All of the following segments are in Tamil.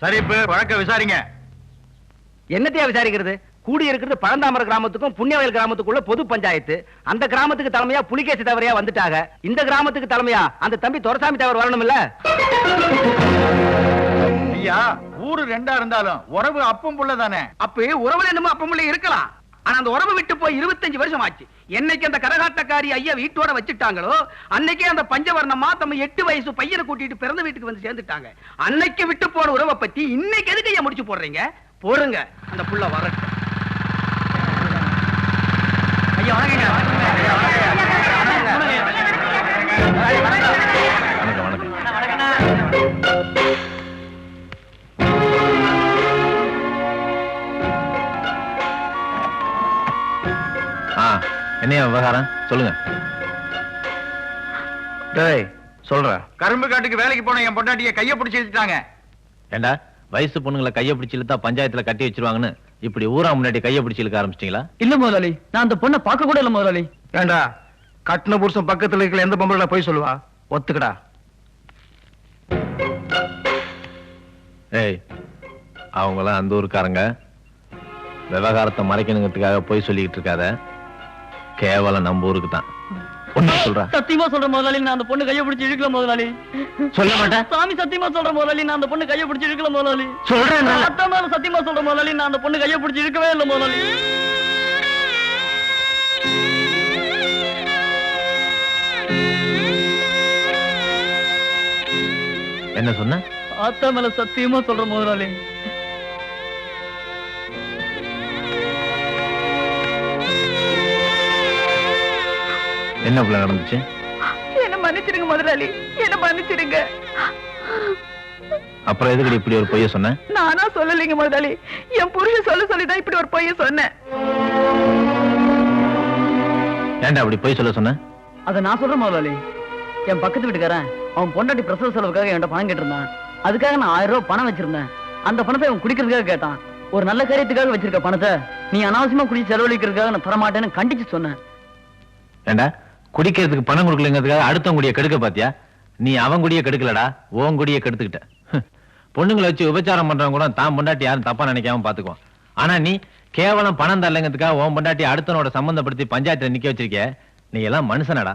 சரி, இப்ப வழக்க விசாரிங்க. என்னத்தையா விசாரிக்கிறது? கூடி இருக்கிறது பழந்தாமர கிராமத்துக்கும் புண்ணியவயல் கிராமத்துக்குள்ள பொது பஞ்சாயத்து. அந்த கிராமத்துக்கு தலைமையா புலிகேசி தவறையா வந்துட்டாங்க. இந்த கிராமத்துக்கு தலைமையா அந்த தம்பி துரசாமி தவறு வரணும் இல்ல? ஐயா, ஊரு ரெண்டா இருந்தாலும் உறவு அப்பம் புள்ள தானே. அப்ப உறவுல என்னமோ அப்பம் புள்ள இருக்கலாம். ஆனா அந்த உறவு விட்டு போய் 25 வருஷம் ஆச்சு. என்னைக்கு அந்த கரகாட்டக்காரி ஐயா வீட்டோட வச்சுட்டாங்களோ அன்னைக்கே அந்த பஞ்சவர்ணமா தம்ம 8 வயசு பையனை கூட்டிட்டு பிறந்த வீட்டுக்கு வந்து சேர்ந்துட்டாங்க. அன்னைக்கு விட்டு போன உறவை பத்தி இன்னைக்கு எதுக்கு ஐயா முடிச்சு போடுறீங்க? போடுங்க, அந்த புள்ள வரட்டும். ஐயா வணக்கங்க. என்ன விவகாரம் சொல்லுங்க. சொல்ற கரும்பு காட்டுக்கு வேலைக்கு போன என் பொண்டாட்டிய கைய பிடிச்சு இழுத்துட்டாங்க. ஏண்டா வயசு பொண்ணுங்களை கைய பிடிச்சு இழுத்தா பஞ்சாயத்துல கட்டி வச்சிருவாங்கன்னு இப்படி ஊரா முன்னாடி கைய பிடிச்சு இழுக்க ஆரம்பிச்சிட்டீங்களா? இல்ல முதலாளி, நான் அந்த பொண்ணை பார்க்க கூட இல்ல முதலாளி. ஏண்டா கட்டின புருஷன் பக்கத்துல இருக்கிற எந்த பொம்பளை போய் சொல்லுவா? ஒத்துக்கடா. ஏய், அவங்களாம் அந்த ஊருக்காரங்க. விவகாரத்தை மறைக்கணுங்கிறதுக்காக போய் சொல்லிக்கிட்டு இருக்காத. கேவலம் நம்ம ஊருக்கு தான். சத்தியமா சொல்ற முதலாளி, நான் அந்த பொண்ணு கைய பிடிச்சு இழுக்கல முதலாளி. சொல்ல மாட்டேன். சாமி சத்தியமா சொல்ற முதலாளி, நான் அந்த பொண்ணு கைய பிடிச்சு இழுக்கல முதலாளி. சொல்றேன். சத்தியமா சொல்ற முதலாளி, நான் அந்த பொண்ணு கைய பிடிச்சு இழுக்கவே இல்லை முதலாளி. என்ன சொன்ன? ஆத்தா மேல சத்தியமா சொல்ற முதலாளி. என்ன பிள்ளை நடந்துச்சு? என்ன மன்னிச்சிருங்க முதலாளி, என்ன மன்னிச்சிருங்க. அப்புறம் எதுக்கு இப்படி ஒரு பொய்ய சொன்ன? நானா சொல்லலைங்க முதலாளி, என் புருஷன் சொல்லிதான் இப்படி ஒரு பொய்ய சொன்னேன். ஏன்டா அப்படி பொய் சொல்ல சொன்ன? அத நான் சொல்றேன் முதலாளி. என் பக்கத்து வீட்டுக்காரன் அவன் பொண்டாட்டி பிரசவ செலவுக்காக என்கிட்ட பணம் கேட்டிருந்தான். அதுக்காக நான் 1000 ரூபாய் பணம் வச்சிருந்தேன். அந்த பணத்தை அவன் குடிக்கிறதுக்காக கேட்டான். ஒரு நல்ல காரியத்துக்காக வச்சிருக்க பணத்தை நீ அனாவசியமா குடிச்சு செலவழிக்கிறதுக்காக நான் தரமாட்டேன்னு கண்டிச்சு சொன்னேன். ஏண்டா குடிக்கிறதுக்கு பணம் கொடுக்கலங்கிறதுக்காக அடுத்தவங்க குடிய கெடுக்க பாத்தியா? நீ அவன் குடிய கெடுக்கலடா, உன் குடிய கெடுத்துக்கிட்ட. பொண்ணுங்களை வச்சு உபச்சாரம் பண்றவங்க கூட தான் பொண்டாட்டி யாரும் தப்பா நினைக்காம பாத்துக்குவான். ஆனா நீ கேவலம் பணம் தரலங்கிறதுக்காக உன் பொண்டாட்டி அடுத்தனோட சம்பந்தப்படுத்தி பஞ்சாயத்துல நிக்க வச்சிருக்க. நீ எல்லாம் மனுஷனடா.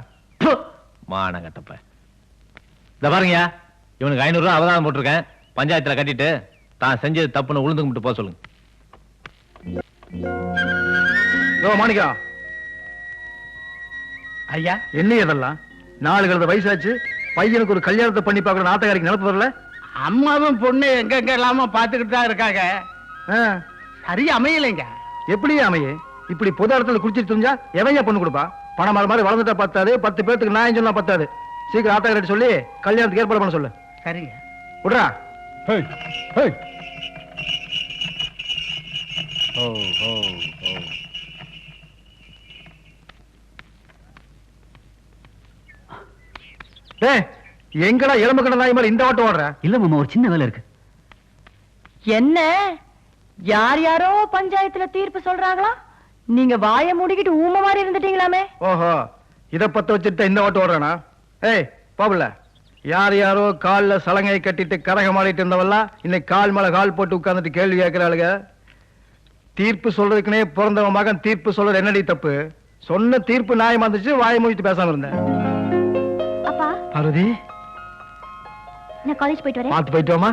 மானங்கட்டப்ப. இத பாருங்க, இவனுக்கு 500 ரூபாய் அவதாரம் போட்டிருக்கேன். பஞ்சாயத்துல கட்டிட்டு தான் செஞ்சது தப்புன்னு உளுந்து கும்பிட்டு போக சொல்லுங்க. மாணிக்கா ஐயா, என்ன இதெல்லாம்? 4 கழுத வயசாச்சு, பையனுக்கு ஒரு கல்யாணத்தை பண்ணி பார்க்கற நாட்டகாரிக்கு நினைப்பு வரல? அம்மாவும் பொண்ணு எங்க எல்லாம பாத்துக்கிட்டு தான் இருக்காங்க. சரியா அமையலைங்க. எப்படி அமைய? இப்படி பொது இடத்துல குடிச்சிட்டு தெரிஞ்சா எவையா பொண்ணு கொடுப்பா? பணம் மாதிரி வளர்ந்துட்டா பத்தாது, 10 பேருக்கு நான் சொன்னா பத்தாது. சீக்கிரம் ஆட்டக்காரி சொல்லி கல்யாணத்துக்கு ஏற்பாடு பண்ண சொல்லு. சரிங்க. விடுறா. எங்கடா எலும்பு கடை நாய் மாதிரி இந்த ஓட்டம் ஓடுற? இல்ல மாமா, ஒரு சின்ன வேலை இருக்கு. என்ன யார் யாரோ பஞ்சாயத்துல தீர்ப்பு சொல்றாங்களா? நீங்க வாய மூடிக்கிட்டு ஊமை மாதிரி இருந்துட்டீங்களாமே. ஓஹோ, இத பத்த வச்சுட்டு இந்த ஓட்டம் ஓடுறானா? ஏய் பாபுல, யார் யாரோ கால்ல சலங்கை கட்டிட்டு கரகம் ஆடிட்டு இருந்தவெல்லாம் இன்னைக்கு கால் மேல கால் போட்டு உட்கார்ந்துட்டு கேள்வி கேட்கிறாளுங்க. தீர்ப்பு சொல்றதுக்குனே பிறந்தவன் மகன் தீர்ப்பு சொல்றது என்னடி தப்பு? சொன்ன தீர்ப்பு நியாயமா இருந்துச்சு, வாய மூடிட்டு பேசாம இருந்தேன். அப்பா பார்வதி, நான் காலேஜ் போயிட்டு வரேன். பார்த்து போயிட்டு வாமா.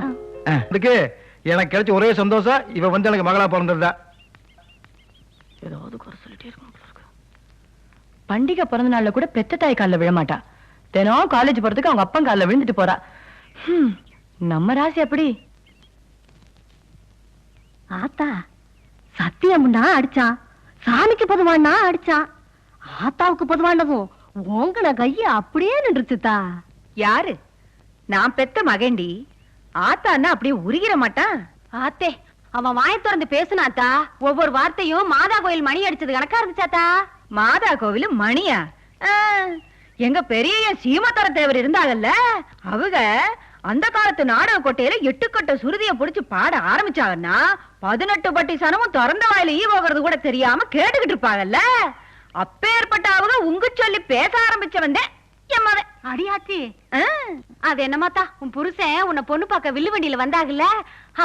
இதுக்கு எனக்கு கிடைச்ச ஒரே சந்தோஷம், இவ வந்து எனக்கு மகளா பிறந்திருந்தா. ஏதாவது குறை சொல்லிட்டே இருக்கும். பண்டிகை பிறந்த நாள்ல கூட பெத்த தாய் காலில் விழமாட்டா. தினம் காலேஜ் போறதுக்கு அவங்க அப்பன் காலில் விழுந்துட்டு போறா. நம்ம ராசி அப்படி. ஆத்தா சத்தியம்னா அடிச்சான், சாமிக்கு பொதுவானா அடிச்சான், ஆத்தாவுக்கு பொதுவானதும் உங்கள கைய அப்படியே நின்றுச்சுதா. யாரு? நான் பெத்த மகண்டி. ஆத்தான்னா அப்படியே உருகிற மாட்டான். ஆத்தே, அவன் வாயை திறந்து பேசுனாத்தா. ஒவ்வொரு வார்த்தையும் மாதா கோயில் மணி அடிச்சது கணக்கா இருந்துச்சாத்தா. மாதா கோவில் மணியா? எங்க பெரிய சீமத்தர தேவர் இருந்தாங்கல்ல, அவங்க அந்த காலத்து நாடக கோட்டையில 8 கட்ட சுருதிய புடிச்சு பாட ஆரம்பிச்சாங்கன்னா 18 பட்டி சனமும் திறந்த வாயில ஈ போகிறது கூட தெரியாம கேட்டுக்கிட்டு இருப்பாங்கல்ல. அப்பேற்பட்ட அவங்க உங்க சொல்லி பேச ஆரம்பிச்ச வந்தேன் என் மகன். அடியாத்தி அது என்னமாத்தா உன் புருஷன் உன்னை பொண்ணு பார்க்க வில்லு வண்டியில வந்தாகல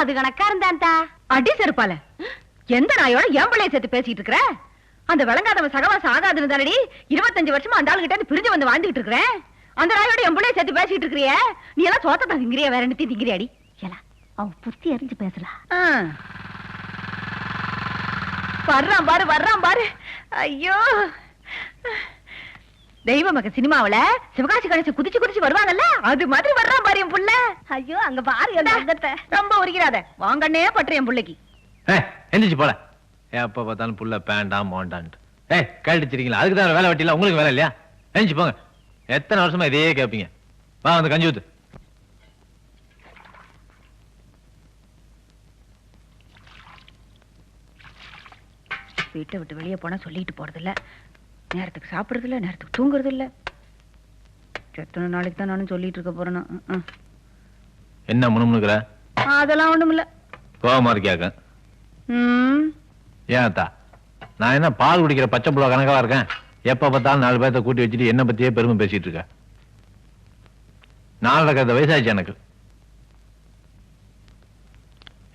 அது கணக்கா இருந்தான்டா. அடி செருப்பால எந்த நாயோட என் பிள்ளைய சேர்த்து பேசிட்டு இருக்கிற? அந்த விளங்காதவன் சகவாசம் ஆகாதுன்னு தானடி 25 வருஷமா அந்த ஆளுகிட்ட இருந்து பிரிஞ்சு வந்து வாழ்ந்துட்டு இருக்கிறேன். அந்த நாயோட என் பிள்ளைய சேர்த்து பேசிட்டு இருக்கிறிய? நீ எல்லாம் சோத்தத்தான் திங்கிறியா, வேற என்ன திங்கிறியாடி? ஏலா அவன் புத்தி அறிஞ்சு பேசலாம். வர்றான் பாரு வர்றான் பாரு. ஐயோ தெய்வ மக சினிமாவுல சிவகாசி கணேசன் குதிச்சு குதிச்சு வருவாங்கல்ல அது மாதிரி வர்றான் பாரு என் புள்ள. ஐயோ அங்க பாரு ரொம்ப உரிக்கிறாத வாங்கன்னே பற்று என் புள்ளைக்கு. எந்திரிச்சு போல எப்ப பார்த்தாலும் புள்ள பேண்டாம் மோண்டான்ட்டு. கேட்டுச்சிருக்கீங்களா? அதுக்கு தான் வேலை வெட்டில உங்களுக்கு வேலை இல்லையா? எந்திரிச்சு போங்க. எத்தனை வருஷமா இதையே கேட்பீங்க. வா வந்து கஞ்சி ஊத்து. வீட்டை விட்டு வெளியே போனா சொல்லிட்டு போறது இல்ல, நேரத்துக்கு சாப்பிடுறது இல்ல, நேரத்துக்கு தூங்குறது இல்ல. எத்தனை நாளைக்கு தான் நானும் சொல்லிட்டு இருக்க போறேன்னா? என்ன முணுமுணுக்கிற? அதெல்லாம் ஒண்ணும் இல்ல. கோவமா இருக்கியாக்க? ஏன் அத்தா, நான் என்ன பால் குடிக்கிற பச்சை புள்ள கணக்கா இருக்கேன்? எப்ப பார்த்தாலும் 4 பேர்த்த கூட்டி வச்சுட்டு என்ன பத்தியே பெருமை பேசிட்டு இருக்க. 4 வயசாச்சு எனக்கு.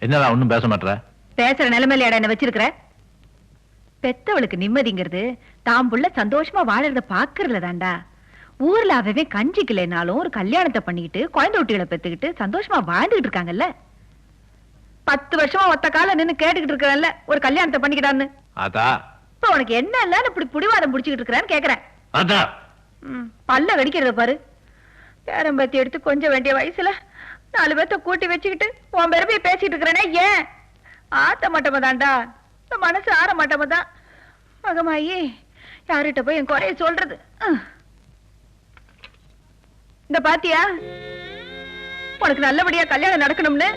என்னடா ஒண்ணும் பேச மாட்டேற? பேசுற நிலைமையில என்ன வச்சிருக்கிற? பெத்தவளுக்கு நிம்மதிங்கிறது தாம் புள்ள சந்தோஷமா வாழறத பாக்குறதுல தாண்டா. ஊர்ல அவவே கஞ்சிக்கலைனாலும் ஒரு கல்யாணத்தை பண்ணிக்கிட்டு குழந்தை குட்டிகளை பெத்துக்கிட்டு சந்தோஷமா வாழ்ந்துகிட்டு இருக்காங்கல்ல. 10 வருஷமா ஒத்த கால நின்னு கேட்டுக்கிட்டு இருக்கல ஒரு கல்யாணத்தை பண்ணிக்கிட்டான்னு. அதா இப்ப உனக்கு என்ன இல்ல இப்படி புடிவாதம் புடிச்சுக்கிட்டு இருக்கிறான்னு கேக்குறேன். அதா பல்ல வெடிக்கிறத பாரு. பேரம்பத்தி எடுத்து கொஞ்சம் வேண்டிய வயசுல 4 பேர்த்த கூட்டி வச்சுக்கிட்டு உன் பெருமையை பேசிட்டு இருக்கிறேனே ஏன்? ஆத்த மாட்டமா தாண்டா, மனசு ஆற மாட்டமா தான். மகமாயி யார்கிட்ட போய் என் குறைய சொல்றது? இந்த பாத்தியா, உனக்கு நல்லபடியா கல்யாணம் நடக்கணும்னு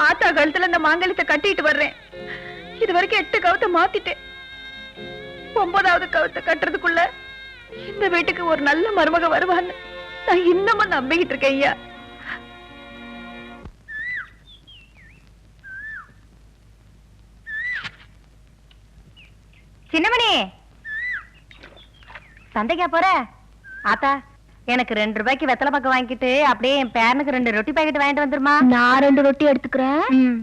ஆத்தா கழுத்துல இந்த மாங்கல்யத்தை கட்டிட்டு வர்றேன். இது வரைக்கும் 8 கவுத்தை மாத்திட்டேன். 9வது கவுத்தை கட்டுறதுக்குள்ள இந்த வீட்டுக்கு ஒரு நல்ல மருமக வருவான்னு நான் இன்னமும் நம்பிக்கிட்டு இருக்கேன் ஐயா. சின்னமணி, சந்தைக்கா போற? ஆத்தா எனக்கு 2 ரூபாய்க்கு வெத்தலை பக்கம் வாங்கிட்டு அப்படியே என் பேரனுக்கு 2 ரொட்டி பாக்கெட் வாங்கிட்டு வந்துருமா. நான் 2 ரொட்டி எடுத்துக்கிறேன்.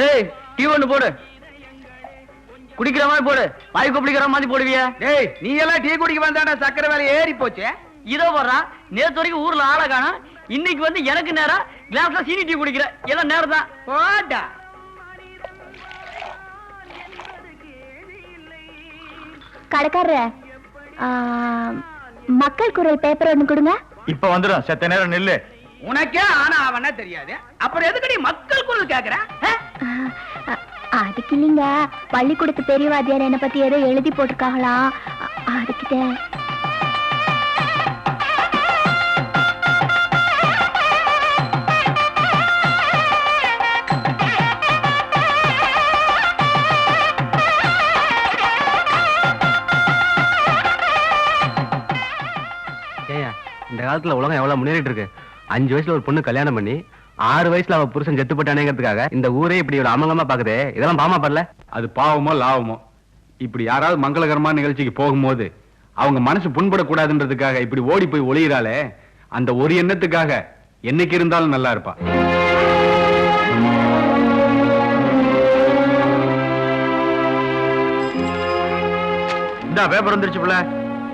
ஏய் டீ ஒண்ணு போடு. குடிக்கிற மாதிரி போடு, வாய் கொப்பளிக்கிற மாதிரி போடுவியா? டேய் நீ எல்லாம் டீ குடிக்க வந்தாடா, சக்கரை விலை ஏறி போச்சு. இதோ வர்றான். நேத்து வரைக்கும் ஊர்ல ஆளை காணோம். இன்னைக்கு வந்து எனக்கு நேரம் கிளாஸ்ல சீனி டீ குடிக்கிற எல்லாம் நேரம் தான். போடா. கடைக்காரர மக்கள் குரல் பேப்பர் ஒண்ணு கொடுங்க. இப்ப வந்துடும், செத்த நேரம் நில்லு. உனக்கே ஆனா அவனா தெரியாது, அப்புறம் எதுக்கடி மக்கள் குரல் கேக்குற? அதுக்கு இல்லைங்க, பள்ளிக்கூடத்து பெரியவாதியார் என்ன பத்தி ஏதோ எழுதி போட்டிருக்காங்களா, அதுக்கிட்ட. இந்த காலத்துல உலகம் எவ்வளவு முன்னேறிட்டு இருக்கு. 5 வயசுல ஒரு பொண்ணு கல்யாணம் பண்ணி 6 வயசுல அவ புருஷன் செத்து போட்டானேங்கிறதுக்காக இந்த ஊரே இப்படி ஒரு அமங்கலமா பாக்குதே. இதெல்லாம் பாவமா படல? அது பாவமோ லாவமோ, இப்படி யாராவது மங்களகரமான நிகழ்ச்சிக்கு போகும்போது அவங்க மனசு புண்படக்கூடாதுன்றதுக்காக இப்படி ஓடி போய் ஒளியிறாளே, அந்த ஒரு எண்ணத்துக்காக என்னைக்கு இருந்தாலும் நல்லா இருப்பா. இந்த பேப்பர் வந்துருச்சு புள்ள.